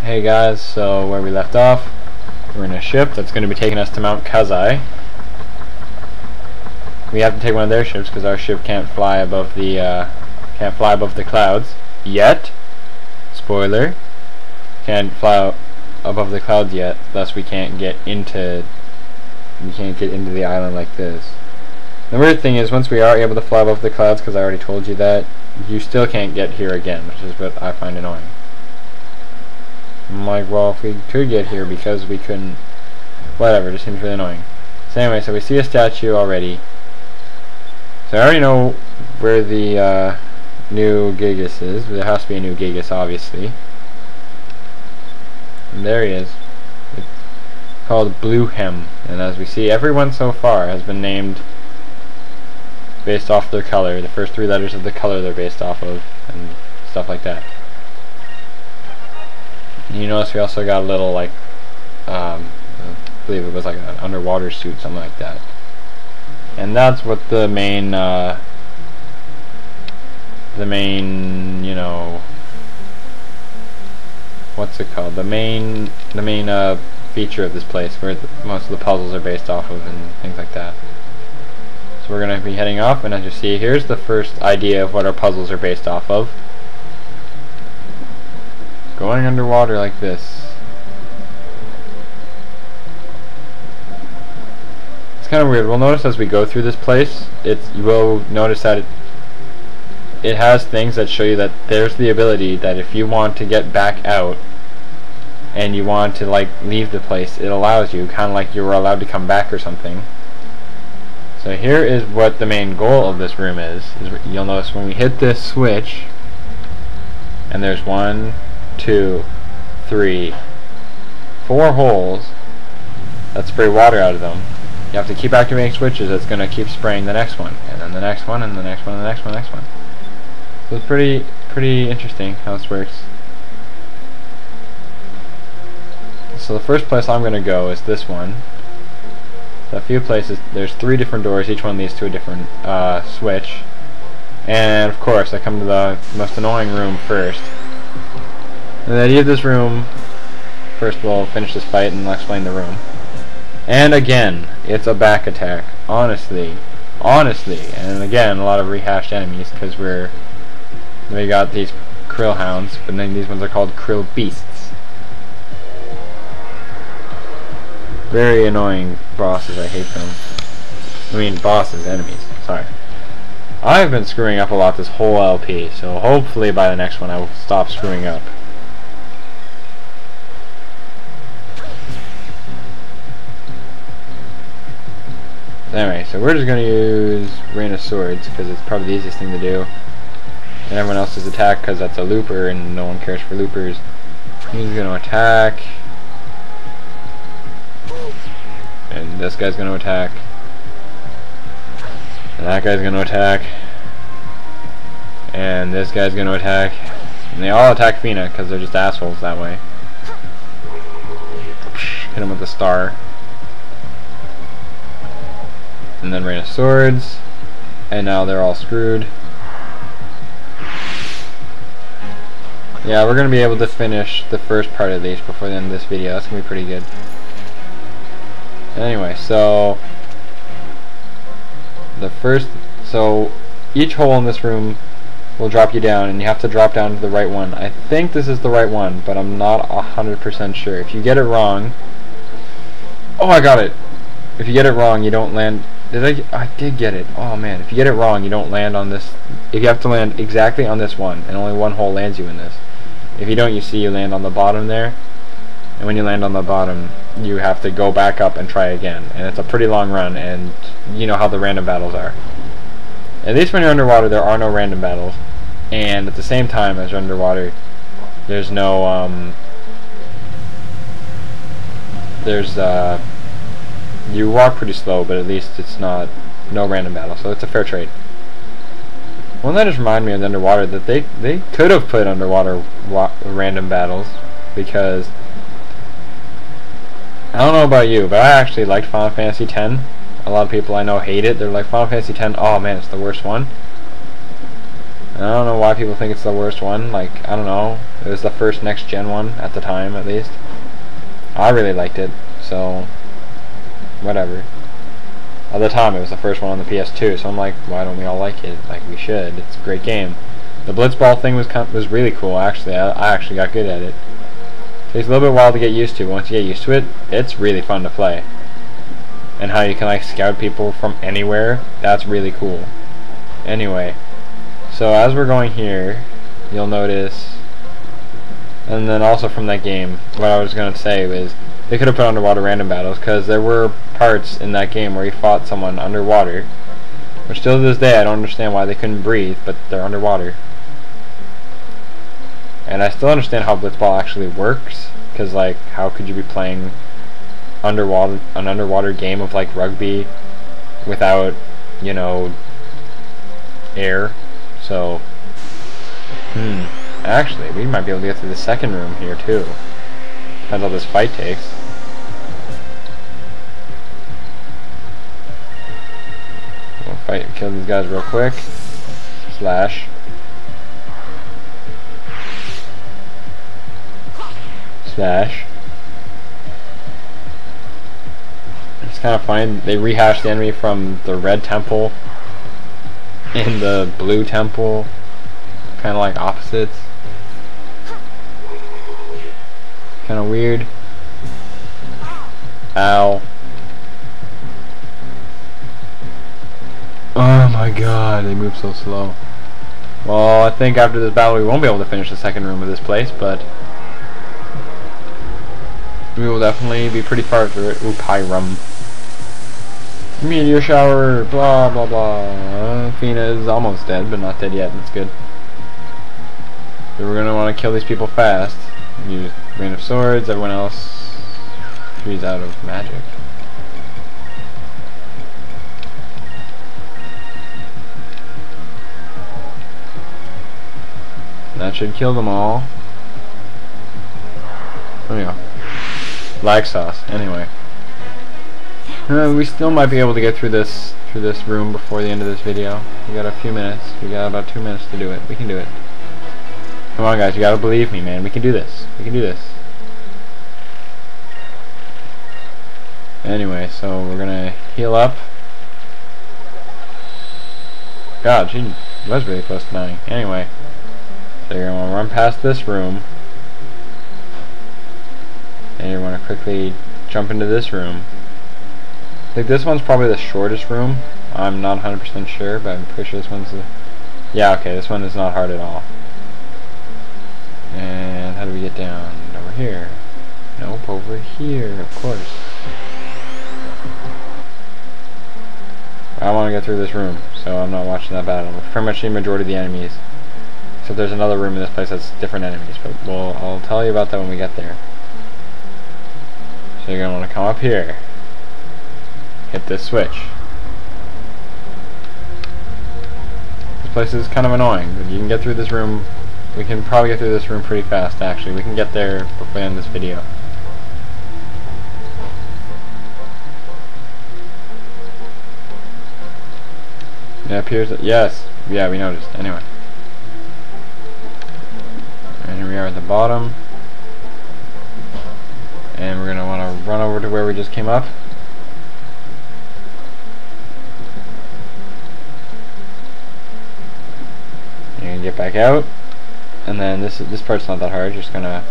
Hey guys, so where we left off, we're in a ship that's going to be taking us to Mount Kazai. We have to take one of their ships because our ship can't fly above the clouds yet. Spoiler: can't fly above the clouds yet. Thus, we can't get into the island like this. The weird thing is, once we are able to fly above the clouds, because I already told you that, you still can't get here again, which is what I find annoying. I'm like, well, if we could get here because we couldn't, whatever, it just seems really annoying. So anyway, so we see a statue already. So I already know where the new Gigas is. There has to be a new Gigas, obviously. And there he is. It's called Blue Hem, and as we see, everyone so far has been named based off their color, the first three letters of the color they're based off of, and stuff like that. You notice we also got a little, like, I believe it was like an underwater suit, something like that. And that's what the main, you know, what's it called? The main feature of this place, where most of the puzzles are based off of, and things like that. So we're going to be heading off, and as you see, here's the first idea of what our puzzles are based off of. Going underwater like this. It's kind of weird. We'll notice as we go through this place, you will notice that it has things that show you that there's the ability that if you want to get back out and you want to, like, leave the place, it allows you, kind of like you were allowed to come back or something. So here is what the main goal of this room is you'll notice when we hit this switch, and there's 1, 2, 3, 4 holes that spray water out of them. You have to keep activating switches. It's going to keep spraying the next one, and then the next one, and the next one, and the next one, and the next one. So it's pretty interesting how this works. So the first place I'm going to go is this one. So a few places. There's 3 different doors. Each one leads to a different switch. And of course, I come to the most annoying room first. And the idea of this room, first we'll finish this fight and I'll explain the room. And again, it's a back attack. Honestly. And again, a lot of rehashed enemies, because we got these krill hounds, but then these ones are called krill beasts. Very annoying bosses, I hate them. I mean bosses, enemies, sorry. I've been screwing up a lot this whole LP, so hopefully by the next one I will stop screwing up. Anyway, so we're just going to use Rain of Swords, because it's probably the easiest thing to do. And everyone else is attack, because that's a looper, and no one cares for loopers. He's going to attack. And this guy's going to attack. And that guy's going to attack. And this guy's going to attack. And they all attack Fina, because they're just assholes that way. Hit him with the star. And then Rain of Swords. And now they're all screwed. Yeah, we're going to be able to finish the first part at least before the end of this video. That's going to be pretty good. Anyway, so each hole in this room will drop you down, and you have to drop down to the right one. I think this is the right one, but I'm not 100% sure. If you get it wrong, oh, I got it. If you get it wrong, you don't land. I did get it. Oh man, if you get it wrong, you don't land on this. If you have to land exactly on this one, and only one hole lands you in this. If you don't, you see you land on the bottom there. And when you land on the bottom, you have to go back up and try again. And it's a pretty long run, and you know how the random battles are. At least when you're underwater, there are no random battles. And at the same time as you're underwater, there's no, you walk pretty slow, but at least it's no random battle, so it's a fair trade. One that just reminded me of the underwater, that they could have put underwater random battles, because I don't know about you, but I actually liked Final Fantasy X. A lot of people I know hate it. They're like, Final Fantasy X, oh man, it's the worst one. And I don't know why people think it's the worst one. Like, I don't know. It was the first next gen one at the time, at least. I really liked it, so whatever. At the time, it was the first one on the PS2, so I'm like, why don't we all like it? Like, we should. It's a great game. The blitzball thing was really cool. Actually, I actually got good at it. It takes a little bit while to get used to. Once you get used to it, it's really fun to play. And how you can like scout people from anywhere, that's really cool. Anyway, so as we're going here, you'll notice, and then also from that game, what I was going to say was they could have put underwater random battles, because there were parts in that game where you fought someone underwater, which still to this day I don't understand why they couldn't breathe, but they're underwater. And I still understand how blitzball actually works, because like, how could you be playing an underwater game of like rugby without, you know, air? So actually we might be able to get through the second room here too. Depends how this fight takes. We'll fight and kill these guys real quick. Slash. Slash. It's kind of funny, they rehashed the enemy from the red temple in the blue temple, kind of like opposites. Kind of weird. Ow. Oh my god, they move so slow. Well, I think after this battle we won't be able to finish the second room of this place, but we will definitely be pretty far through it. Ooh, Pyrum. Meteor shower, blah blah blah. Fina is almost dead, but not dead yet. That's good. So we're gonna want to kill these people fast. Use Rain of Swords. Everyone else, she's out of magic. That should kill them all. There we go. Lag sauce. Anyway. We still might be able to get through this room before the end of this video. We got a few minutes. We got about 2 minutes to do it. We can do it. Come on, guys. You gotta believe me, man. We can do this. We can do this. Anyway, so we're gonna heal up. God, she was really close to dying. Anyway, so you're gonna run past this room, and you're gonna quickly jump into this room. I think this one's probably the shortest room. I'm not 100% sure, but I'm pretty sure this one's the... Yeah, okay, this one is not hard at all. And how do we get down? Over here. Nope, over here, of course. I want to get through this room, so I'm not watching that battle. We've pretty much seen the majority of the enemies. Except there's another room in this place that's different enemies, but I'll tell you about that when we get there. So you're going to want to come up here. Hit this switch. This place is kind of annoying, but you can get through this room. We can probably get through this room pretty fast, actually. We can get there before we end this video. It appears that, yes, yeah, we noticed. Anyway. And here we are at the bottom. And we're going to want to run over to where we just came up. And get back out. And then this part's not that hard. You're just gonna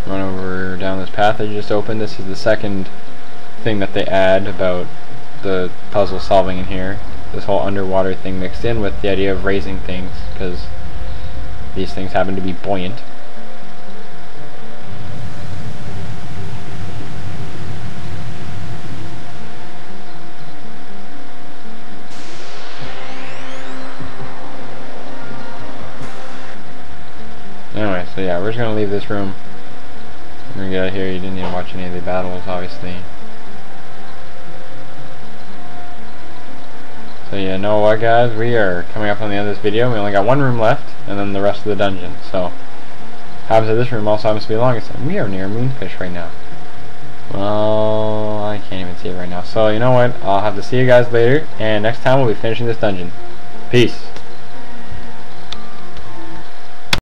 run over down this path that you just opened. This is the second thing that they add about the puzzle solving in here. This whole underwater thing mixed in with the idea of raising things, because these things happen to be buoyant. Anyway, so yeah, we're just gonna leave this room. We're gonna get out of here. You didn't need to watch any of the battles, obviously. So yeah, know what, guys? We are coming up on the end of this video. We only got one room left, and then the rest of the dungeon. So, happens that this room also happens to be the longest. And we are near Moonfish right now. Well, I can't even see it right now. So, you know what? I'll have to see you guys later, and next time we'll be finishing this dungeon. Peace.